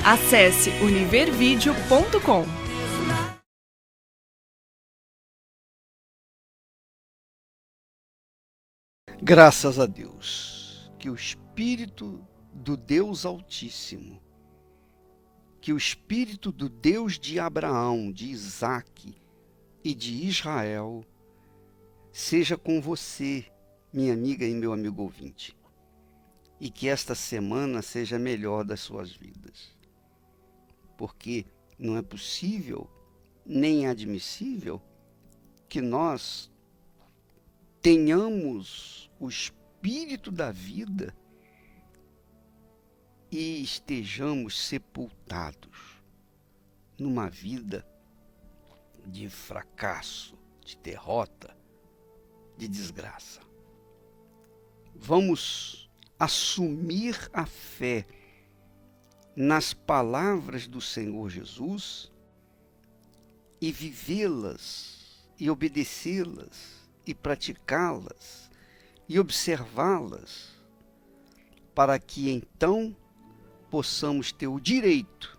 Acesse univervideo.com. Graças a Deus, que o Espírito do Deus Altíssimo, que o Espírito do Deus de Abraão, de Isaque e de Israel, seja com você, minha amiga e meu amigo ouvinte, e que esta semana seja a melhor das suas vidas, porque não é possível, nem admissível, que nós tenhamos o espírito da vida e estejamos sepultados numa vida de fracasso, de derrota, de desgraça. Vamos assumir a fé nas palavras do Senhor Jesus e vivê-las e obedecê-las e praticá-las e observá-las, para que então possamos ter o direito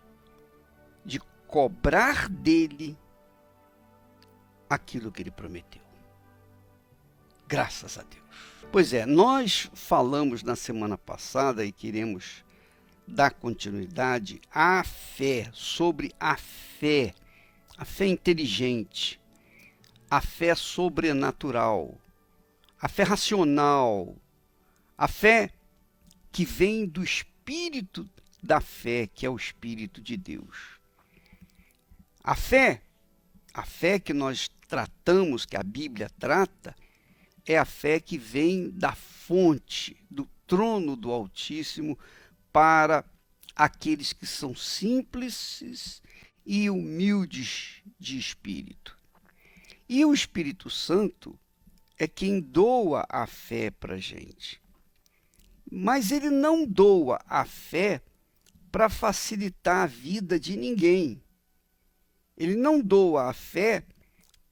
de cobrar dele aquilo que ele prometeu. Graças a Deus. Pois é, nós falamos na semana passada e queremos dar continuidade à fé, sobre a fé inteligente, a fé sobrenatural, a fé racional, a fé que vem do Espírito da fé, que é o Espírito de Deus. A fé que nós tratamos, que a Bíblia trata, é a fé que vem da fonte, do trono do Altíssimo, para aqueles que são simples e humildes de espírito. E o Espírito Santo é quem doa a fé para a gente. Mas ele não doa a fé para facilitar a vida de ninguém. Ele não doa a fé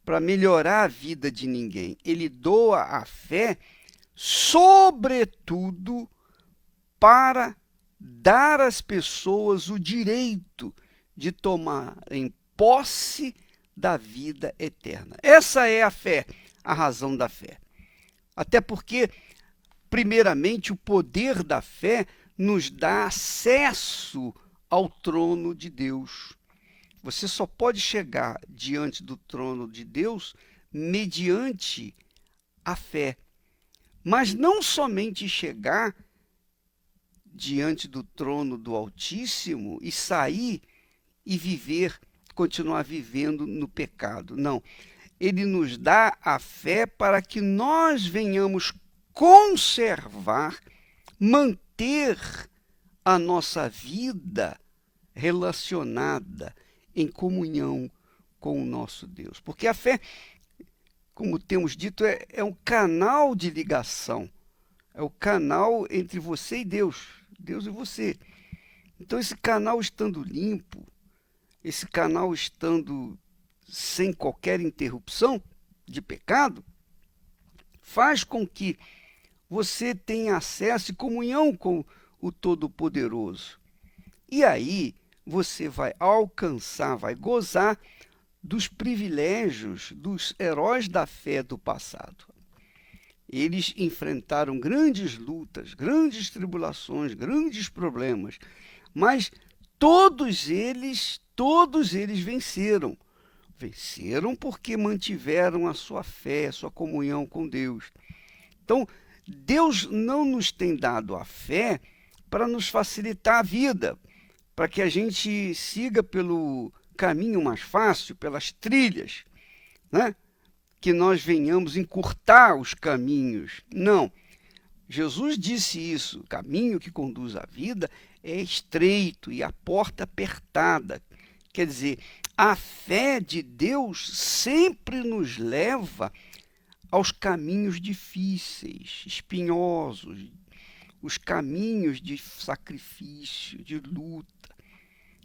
para melhorar a vida de ninguém. Ele doa a fé, sobretudo, para dar às pessoas o direito de tomarem posse da vida eterna. Essa é a fé, a razão da fé. Até porque, primeiramente, o poder da fé nos dá acesso ao trono de Deus. Você só pode chegar diante do trono de Deus mediante a fé. Mas não somente chegar diante do trono do Altíssimo e sair e viver, continuar vivendo no pecado. Não. Ele nos dá a fé para que nós venhamos conservar, manter a nossa vida relacionada em comunhão com o nosso Deus. Porque a fé, como temos dito, é um canal de ligação. É o canal entre você e Deus, Deus e você. Então, esse canal estando limpo, esse canal estando sem qualquer interrupção de pecado, faz com que você tenha acesso e comunhão com o Todo-Poderoso. E aí você vai alcançar, vai gozar dos privilégios dos heróis da fé do passado. Eles enfrentaram grandes lutas, grandes tribulações, grandes problemas, mas todos eles venceram. Venceram porque mantiveram a sua fé, a sua comunhão com Deus. Então, Deus não nos tem dado a fé para nos facilitar a vida, para que a gente siga pelo caminho mais fácil, pelas trilhas, né? Que nós venhamos encurtar os caminhos. Não. Jesus disse isso, o caminho que conduz à vida é estreito e a porta apertada. Quer dizer, a fé de Deus sempre nos leva aos caminhos difíceis, espinhosos, os caminhos de sacrifício, de luta.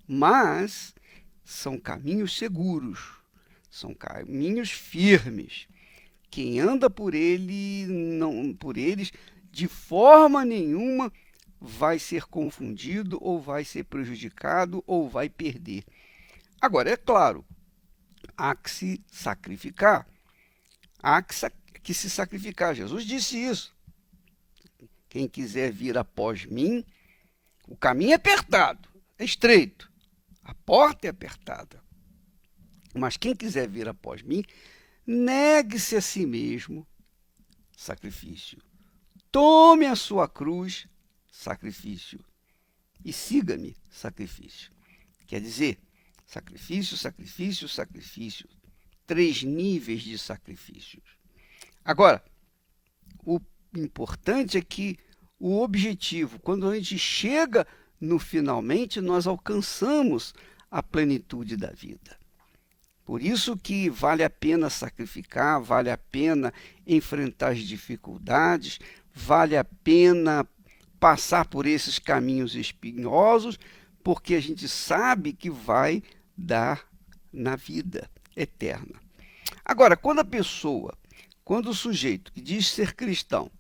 Mas são caminhos seguros, são caminhos firmes. Quem anda por eles, de forma nenhuma, vai ser confundido, ou vai ser prejudicado, ou vai perder. Agora, é claro, há que se sacrificar. Há que se sacrificar. Jesus disse isso. Quem quiser vir após mim, o caminho é apertado, é estreito, a porta é apertada. Mas quem quiser vir após mim, negue-se a si mesmo, sacrifício. Tome a sua cruz, sacrifício. E siga-me, sacrifício. Quer dizer, sacrifício, sacrifício, sacrifício. 3 níveis de sacrifícios. Agora, o importante é que o objetivo, quando a gente chega no finalmente, nós alcançamos a plenitude da vida. Por isso que vale a pena sacrificar, vale a pena enfrentar as dificuldades, vale a pena passar por esses caminhos espinhosos, porque a gente sabe que vai dar na vida eterna. Agora, quando o sujeito que diz ser cristão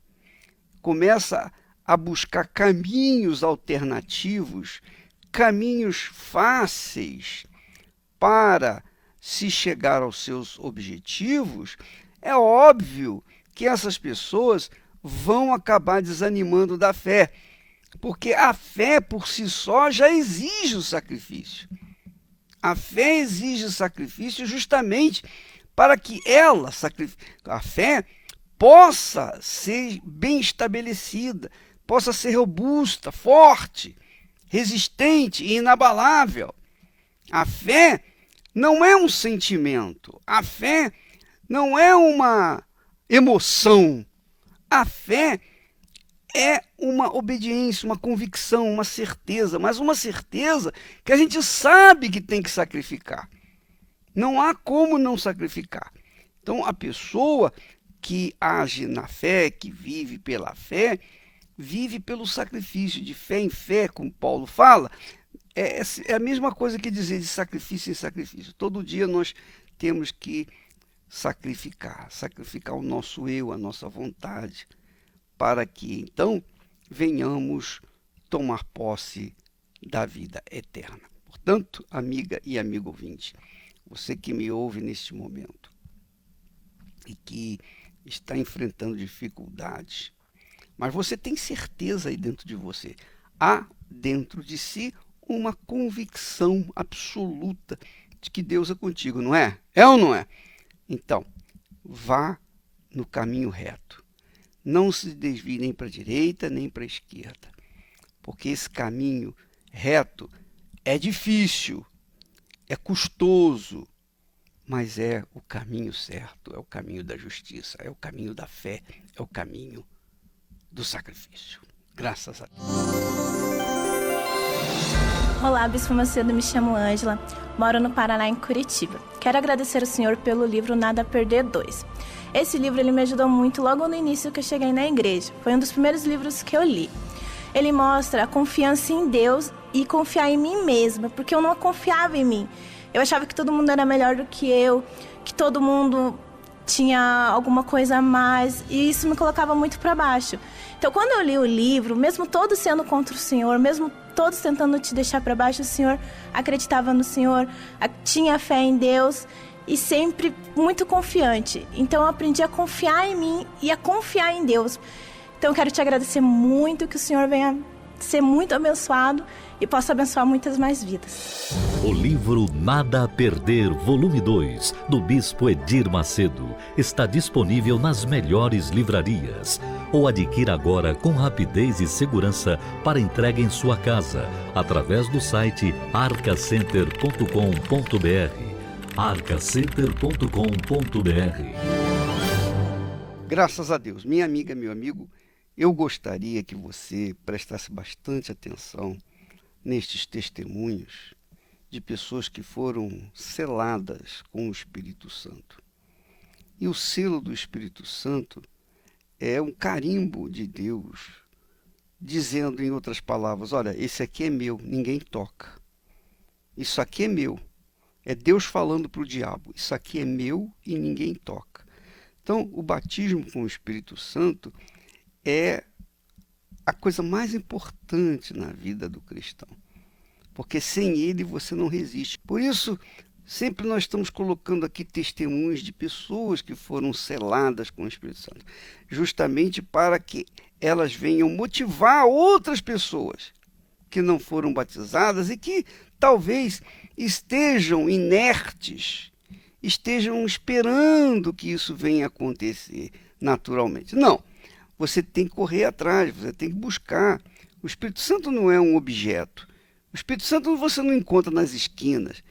começa a buscar caminhos alternativos, caminhos fáceis para se chegar aos seus objetivos, é óbvio que essas pessoas vão acabar desanimando da fé, porque a fé por si só já exige o sacrifício. A fé exige o sacrifício justamente para que a fé, possa ser bem estabelecida, possa ser robusta, forte, resistente e inabalável. A fé não é um sentimento, a fé não é uma emoção, a fé é uma obediência, uma convicção, uma certeza, mas uma certeza que a gente sabe que tem que sacrificar. Não há como não sacrificar. Então, a pessoa que age na fé, que vive pela fé, vive pelo sacrifício, de fé em fé, como Paulo fala. É a mesma coisa que dizer de sacrifício em sacrifício. Todo dia nós temos que sacrificar o nosso eu, a nossa vontade, para que então venhamos tomar posse da vida eterna. Portanto, amiga e amigo ouvinte, você que me ouve neste momento e que está enfrentando dificuldades, mas você tem certeza aí dentro de você, há dentro de si uma convicção absoluta de que Deus é contigo, não é? É ou não é? Então, vá no caminho reto. Não se desvie nem para a direita, nem para a esquerda, porque esse caminho reto é difícil, é custoso, mas é o caminho certo, é o caminho da justiça, é o caminho da fé, é o caminho do sacrifício. Graças a Deus. Olá, Bispo Macedo, me chamo Ângela, moro no Paraná, em Curitiba. Quero agradecer ao Senhor pelo livro Nada a Perder 2. Esse livro ele me ajudou muito logo no início que eu cheguei na igreja. Foi um dos primeiros livros que eu li. Ele mostra a confiança em Deus e confiar em mim mesma, porque eu não confiava em mim. Eu achava que todo mundo era melhor do que eu, que todo mundo tinha alguma coisa a mais, e isso me colocava muito para baixo. Então, quando eu li o livro, mesmo todos sendo contra o Senhor, mesmo todos tentando te deixar para baixo, o Senhor acreditava no Senhor, tinha fé em Deus e sempre muito confiante. Então, eu aprendi a confiar em mim e a confiar em Deus. Então, eu quero te agradecer muito, que o Senhor venha ser muito abençoado e possa abençoar muitas mais vidas. O livro Nada a Perder, volume 2, do Bispo Edir Macedo, está disponível nas melhores livrarias. Ou adquira agora com rapidez e segurança para entrega em sua casa, através do site arcacenter.com.br. arcacenter.com.br. Graças a Deus. Minha amiga, meu amigo, eu gostaria que você prestasse bastante atenção nestes testemunhos de pessoas que foram seladas com o Espírito Santo. E o selo do Espírito Santo é um carimbo de Deus, dizendo, em outras palavras, olha, esse aqui é meu, ninguém toca. Isso aqui é meu. É Deus falando para o diabo, isso aqui é meu e ninguém toca. Então, o batismo com o Espírito Santo é a coisa mais importante na vida do cristão, porque sem ele você não resiste. Por isso, sempre nós estamos colocando aqui testemunhos de pessoas que foram seladas com o Espírito Santo, justamente para que elas venham motivar outras pessoas que não foram batizadas e que talvez estejam inertes, estejam esperando que isso venha acontecer naturalmente. Não, você tem que correr atrás, você tem que buscar. O Espírito Santo não é um objeto. O Espírito Santo você não encontra nas esquinas.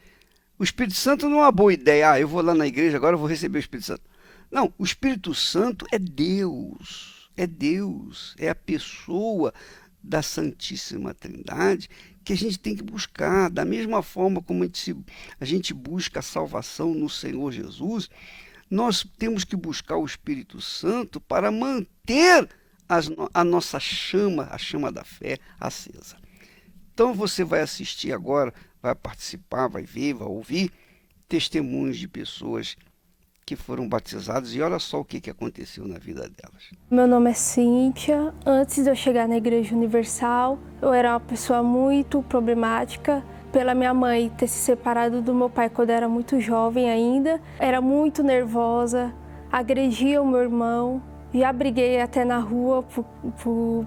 O Espírito Santo não é uma boa ideia. Eu vou lá na igreja, agora eu vou receber o Espírito Santo. Não, o Espírito Santo é Deus. É Deus, é a pessoa da Santíssima Trindade que a gente tem que buscar. Da mesma forma como a gente busca a salvação no Senhor Jesus, nós temos que buscar o Espírito Santo para manter a nossa chama, a chama da fé, acesa. Então você vai assistir agora, vai participar, vai ver, vai ouvir testemunhos de pessoas que foram batizadas e olha só o que aconteceu na vida delas. Meu nome é Cíntia. Antes de eu chegar na Igreja Universal, eu era uma pessoa muito problemática. Pela minha mãe ter se separado do meu pai quando eu era muito jovem ainda, era muito nervosa, agredia o meu irmão, já briguei até na rua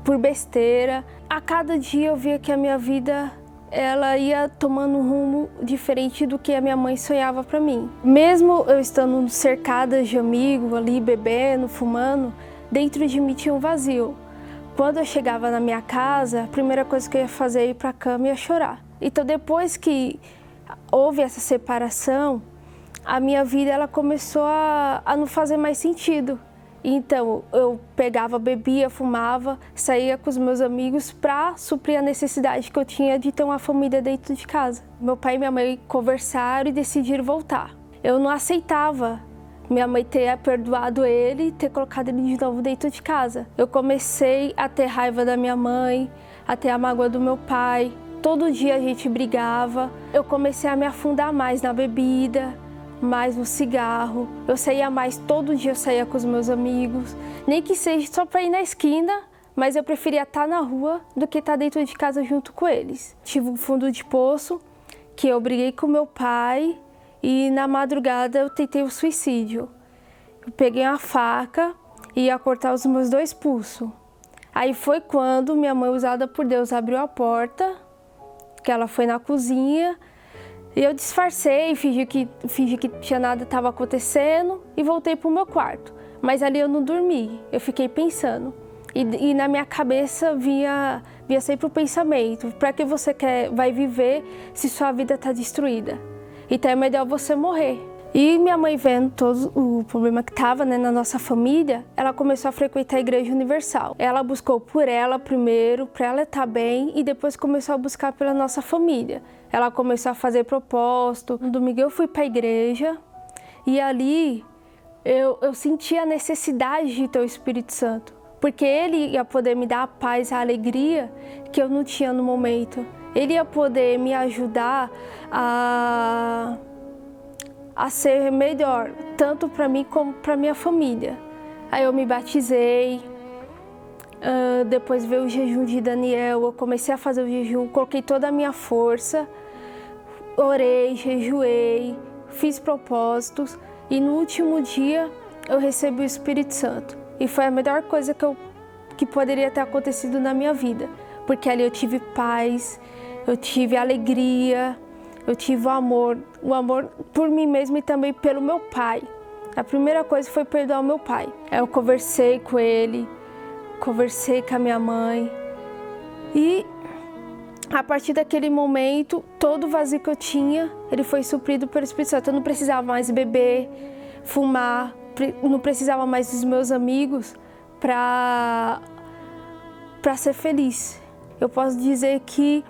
por besteira. A cada dia eu via que a minha vida ela ia tomando um rumo diferente do que a minha mãe sonhava para mim. Mesmo eu estando cercada de amigos ali, bebendo, fumando, dentro de mim tinha um vazio. Quando eu chegava na minha casa, a primeira coisa que eu ia fazer era ir para a cama e ia chorar. Então depois que houve essa separação, a minha vida ela começou a não fazer mais sentido. Então eu pegava, bebia, fumava, saía com os meus amigos para suprir a necessidade que eu tinha de ter uma família dentro de casa. Meu pai e minha mãe conversaram e decidiram voltar. Eu não aceitava minha mãe ter perdoado ele e ter colocado ele de novo dentro de casa. Eu comecei a ter raiva da minha mãe, a ter a mágoa do meu pai. Todo dia a gente brigava. Eu comecei a me afundar mais na bebida, mais no cigarro. Eu saía mais, todo dia eu saía com os meus amigos. Nem que seja só para ir na esquina, mas eu preferia estar na rua do que estar dentro de casa junto com eles. Tive um fundo de poço que eu briguei com meu pai e na madrugada eu tentei o suicídio. Eu peguei uma faca e ia cortar os meus 2 pulsos. Aí foi quando minha mãe, usada por Deus, abriu a porta, que ela foi na cozinha. E eu disfarcei, fingi que tinha nada estava acontecendo e voltei para o meu quarto. Mas ali eu não dormi, eu fiquei pensando. E na minha cabeça vinha sempre o pensamento: para que você vai viver se sua vida está destruída? Então é melhor você morrer. E minha mãe, vendo todo o problema que estava, né, na nossa família, ela começou a frequentar a Igreja Universal. Ela buscou por ela primeiro, para ela estar bem, e depois começou a buscar pela nossa família. Ela começou a fazer propósito. No domingo eu fui para a igreja e ali eu senti a necessidade de ter o Espírito Santo, porque ele ia poder me dar a paz, a alegria que eu não tinha no momento. Ele ia poder me ajudar a ser melhor, tanto para mim como para minha família. Aí eu me batizei, depois veio o jejum de Daniel, eu comecei a fazer o jejum, coloquei toda a minha força, orei, jejuei, fiz propósitos e no último dia eu recebi o Espírito Santo. E foi a melhor coisa que poderia ter acontecido na minha vida, porque ali eu tive paz, eu tive alegria, eu tive o amor por mim mesma e também pelo meu pai. A primeira coisa foi perdoar o meu pai. Eu conversei com ele, conversei com a minha mãe e a partir daquele momento, todo o vazio que eu tinha, ele foi suprido pelo Espírito Santo. Eu não precisava mais beber, fumar, não precisava mais dos meus amigos para ser feliz. Eu posso dizer que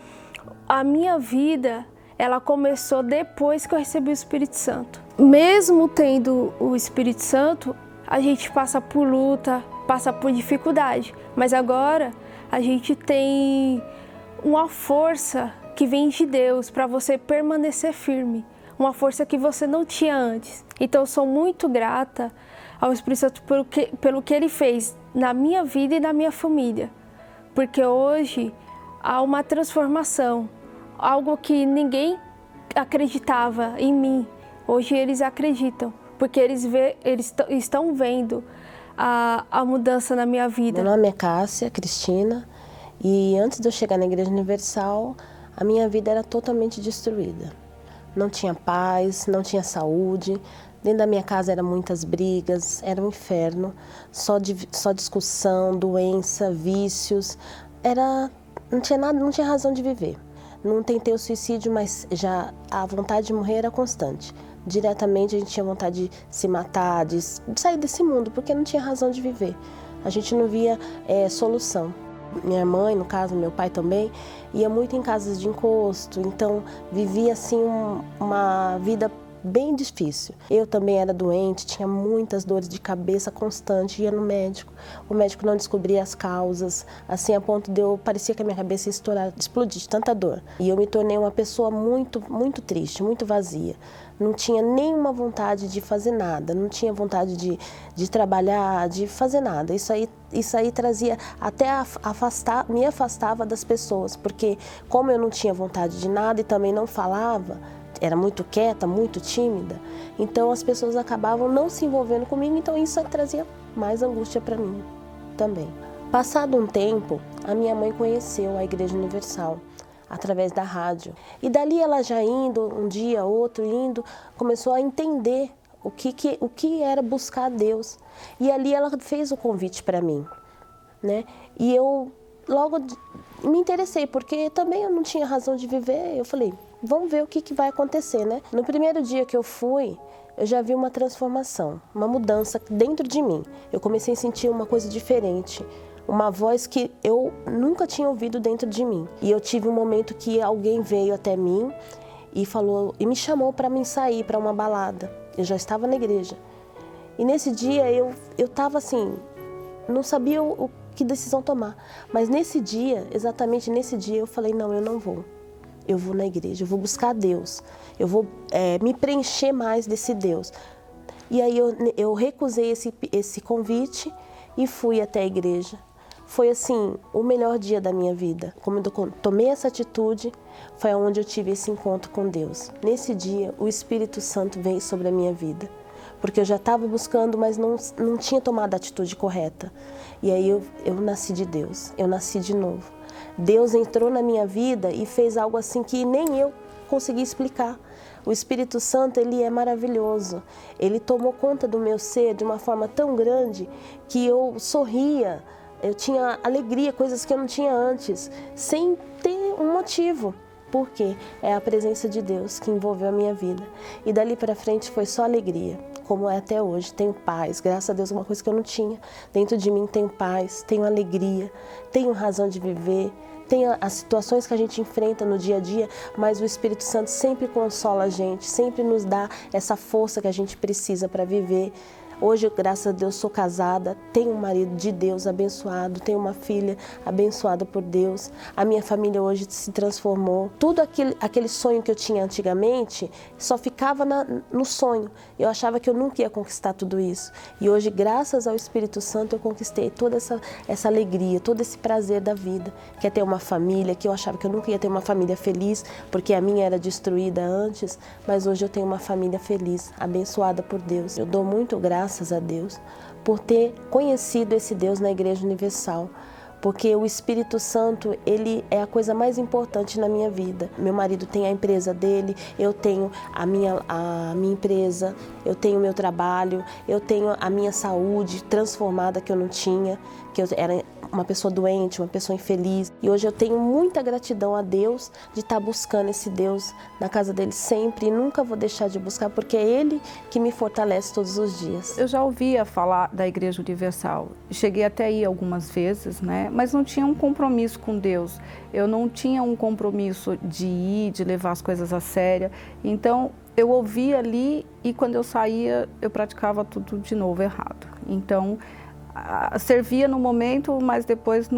a minha vida, ela começou depois que eu recebi o Espírito Santo. Mesmo tendo o Espírito Santo, a gente passa por luta, passa por dificuldade, mas agora a gente tem uma força que vem de Deus para você permanecer firme, uma força que você não tinha antes. Então eu sou muito grata ao Espírito Santo pelo que Ele fez na minha vida e na minha família, porque hoje há uma transformação, algo que ninguém acreditava em mim. Hoje eles acreditam, porque eles estão vendo a mudança na minha vida. Meu nome é Cássia Cristina e antes de eu chegar na Igreja Universal, a minha vida era totalmente destruída. Não tinha paz, não tinha saúde, dentro da minha casa eram muitas brigas, era um inferno, só discussão, doença, vícios, não tinha nada, não tinha razão de viver. Não tentei o suicídio, mas já a vontade de morrer era constante. Diretamente a gente tinha vontade de se matar, de sair desse mundo, porque não tinha razão de viver. A gente não via solução. Minha mãe, no caso, meu pai também, ia muito em casas de encosto, então vivia assim uma vida bem difícil. Eu também era doente, tinha muitas dores de cabeça constante, ia no médico. O médico não descobria as causas, assim a ponto de parecia que a minha cabeça ia estourar, explodir de tanta dor. E eu me tornei uma pessoa muito, muito triste, muito vazia. Não tinha nenhuma vontade de fazer nada, não tinha vontade de trabalhar, de fazer nada. Isso aí trazia, até me afastava das pessoas, porque como eu não tinha vontade de nada e também não falava, era muito quieta, muito tímida, então as pessoas acabavam não se envolvendo comigo, então isso trazia mais angústia para mim também. Passado um tempo, a minha mãe conheceu a Igreja Universal através da rádio. E dali ela já indo, um dia, outro, indo, começou a entender o que era buscar a Deus. E ali ela fez o convite para mim, né? E eu logo me interessei, porque também eu não tinha razão de viver. Eu falei, vamos ver o que vai acontecer, né? No primeiro dia que eu fui, eu já vi uma transformação, uma mudança dentro de mim. Eu comecei a sentir uma coisa diferente, uma voz que eu nunca tinha ouvido dentro de mim. E eu tive um momento que alguém veio até mim e falou, e me chamou para mim sair para uma balada. Eu já estava na igreja. E nesse dia eu estava assim, não sabia que decisão tomar. Mas nesse dia, exatamente nesse dia, eu falei, não, eu não vou. Eu vou na igreja, eu vou buscar Deus. Eu vou me preencher mais desse Deus. E aí eu recusei esse convite e fui até a igreja. Foi assim, o melhor dia da minha vida. Como eu tomei essa atitude, foi onde eu tive esse encontro com Deus. Nesse dia, o Espírito Santo veio sobre a minha vida. Porque eu já estava buscando, mas não tinha tomado a atitude correta. E aí eu nasci de Deus, eu nasci de novo. Deus entrou na minha vida e fez algo assim que nem eu consegui explicar. O Espírito Santo, ele é maravilhoso. Ele tomou conta do meu ser de uma forma tão grande que eu sorria, eu tinha alegria, coisas que eu não tinha antes, sem ter um motivo. Porque é a presença de Deus que envolveu a minha vida. E dali para frente foi só alegria, como é até hoje. Tenho paz, graças a Deus, uma coisa que eu não tinha. Dentro de mim tenho paz, tenho alegria, tenho razão de viver. Tem as situações que a gente enfrenta no dia a dia, mas o Espírito Santo sempre consola a gente, sempre nos dá essa força que a gente precisa para viver. Hoje, graças a Deus, sou casada, tenho um marido de Deus abençoado, tenho uma filha abençoada por Deus. A minha família hoje se transformou. Tudo aquele sonho que eu tinha antigamente só ficava no sonho. Eu achava que eu nunca ia conquistar tudo isso. E hoje, graças ao Espírito Santo, eu conquistei toda essa alegria, todo esse prazer da vida, que é ter uma família, que eu achava que eu nunca ia ter uma família feliz, porque a minha era destruída antes, mas hoje eu tenho uma família feliz, abençoada por Deus. Eu dou muito graças a Deus por ter conhecido esse Deus na Igreja Universal, porque o Espírito Santo, ele é a coisa mais importante na minha vida. Meu marido tem a empresa dele, eu tenho a minha empresa, eu tenho o meu trabalho, eu tenho a minha saúde transformada que eu não tinha, que eu era uma pessoa doente, uma pessoa infeliz. E hoje eu tenho muita gratidão a Deus de estar buscando esse Deus na casa dele sempre e nunca vou deixar de buscar, porque é Ele que me fortalece todos os dias. Eu já ouvia falar da Igreja Universal, cheguei até aí algumas vezes, né? Mas não tinha um compromisso com Deus. Eu não tinha um compromisso de ir, de levar as coisas a sério. Então, eu ouvia ali e quando eu saía, eu praticava tudo de novo errado. Então, servia no momento, mas depois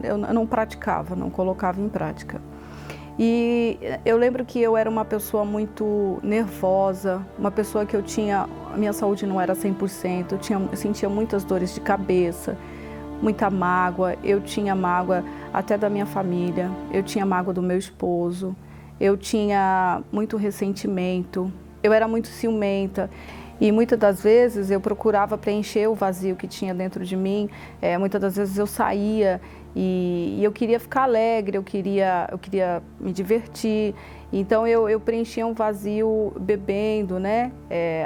eu não praticava, não colocava em prática. E eu lembro que eu era uma pessoa muito nervosa, uma pessoa que a minha saúde não era 100%, eu sentia muitas dores de cabeça, muita mágoa. Eu tinha mágoa até da minha família, eu tinha mágoa do meu esposo, eu tinha muito ressentimento, eu era muito ciumenta. E muitas das vezes eu procurava preencher o vazio que tinha dentro de mim. Muitas das vezes eu saía e eu queria ficar alegre, eu queria me divertir. Então eu preenchia um vazio bebendo, né?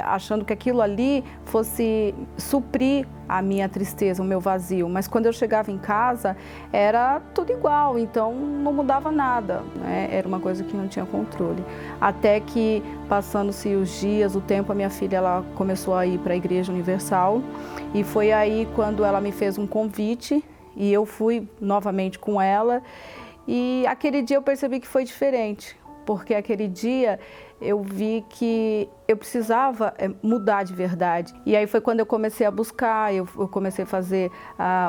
Achando que aquilo ali fosse suprir a minha tristeza, o meu vazio. Mas quando eu chegava em casa, era tudo igual, então não mudava nada, né? Era uma coisa que não tinha controle. Até que, passando-se os dias, o tempo, a minha filha ela começou a ir para a Igreja Universal. E foi aí quando ela me fez um convite e eu fui novamente com ela. E aquele dia eu percebi que foi diferente. Porque aquele dia eu vi que eu precisava mudar de verdade. E aí foi quando eu comecei a buscar, eu comecei a fazer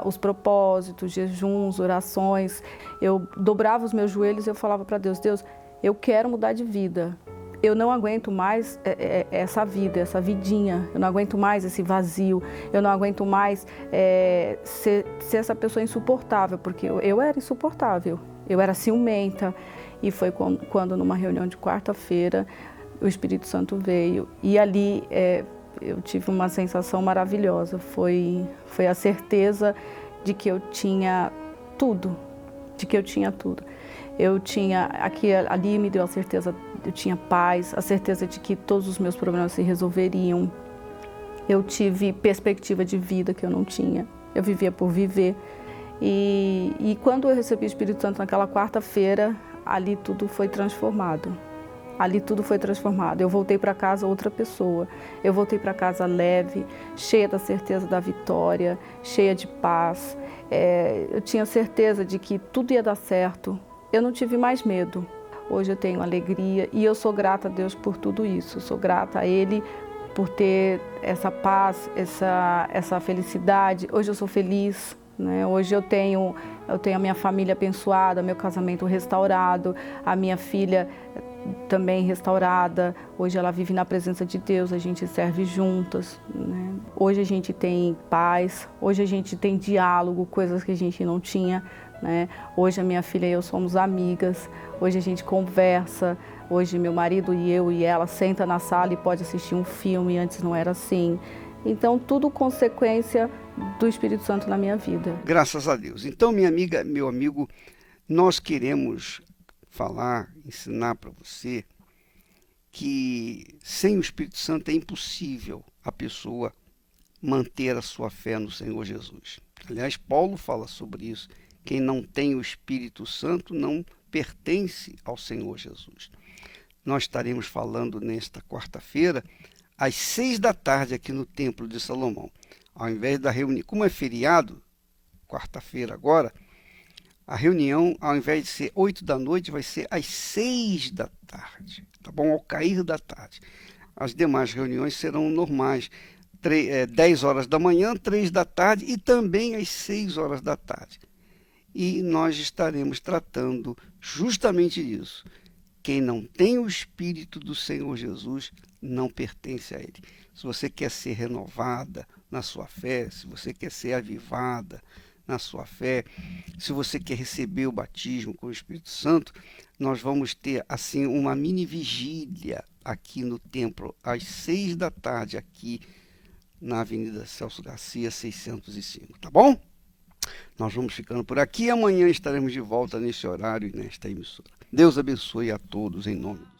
os propósitos, jejuns, orações. Eu dobrava os meus joelhos e eu falava para Deus, Deus, eu quero mudar de vida. Eu não aguento mais essa vida, essa vidinha. Eu não aguento mais esse vazio. Eu não aguento mais ser essa pessoa insuportável, porque eu era insuportável. Eu era ciumenta. E foi quando numa reunião de quarta-feira, o Espírito Santo veio. E ali eu tive uma sensação maravilhosa. Foi a certeza de que eu tinha tudo. De que eu tinha tudo. Ali me deu a certeza, eu tinha paz, a certeza de que todos os meus problemas se resolveriam. Eu tive perspectiva de vida que eu não tinha. Eu vivia por viver. E quando eu recebi o Espírito Santo naquela quarta-feira, ali tudo foi transformado. Ali tudo foi transformado. Eu voltei para casa outra pessoa. Eu voltei para casa leve, cheia da certeza da vitória, cheia de paz. Eu tinha certeza de que tudo ia dar certo. Eu não tive mais medo. Hoje eu tenho alegria e eu sou grata a Deus por tudo isso. Sou grata a Ele por ter essa paz, essa felicidade. Hoje eu sou feliz. Né? Hoje eu tenho a minha família abençoada, meu casamento restaurado, a minha filha também restaurada. Hoje ela vive na presença de Deus, a gente serve juntas. Né? Hoje a gente tem paz, hoje a gente tem diálogo, coisas que a gente não tinha. Né? Hoje a minha filha e eu somos amigas, hoje a gente conversa. Hoje meu marido e eu e ela senta na sala e pode assistir um filme, antes não era assim. Então, tudo consequência do Espírito Santo na minha vida. Graças a Deus. Então, minha amiga, meu amigo, nós queremos falar, ensinar para você que sem o Espírito Santo é impossível a pessoa manter a sua fé no Senhor Jesus. Aliás, Paulo fala sobre isso. Quem não tem o Espírito Santo não pertence ao Senhor Jesus. Nós estaremos falando nesta quarta-feira, às 6h aqui no Templo de Salomão. Ao invés da reunião, como é feriado, quarta-feira agora, a reunião, ao invés de ser 20h, vai ser às 6h, tá bom? Ao cair da tarde. As demais reuniões serão normais, 10h da manhã, 3h e também às 6h. E nós estaremos tratando justamente disso. Quem não tem o Espírito do Senhor Jesus não pertence a Ele. Se você quer ser renovada na sua fé, se você quer ser avivada na sua fé, se você quer receber o batismo com o Espírito Santo, nós vamos ter assim uma mini vigília aqui no templo, às 6h aqui na Avenida Celso Garcia, 605, tá bom? Nós vamos ficando por aqui e amanhã estaremos de volta nesse horário e nesta emissora. Deus abençoe a todos em nome de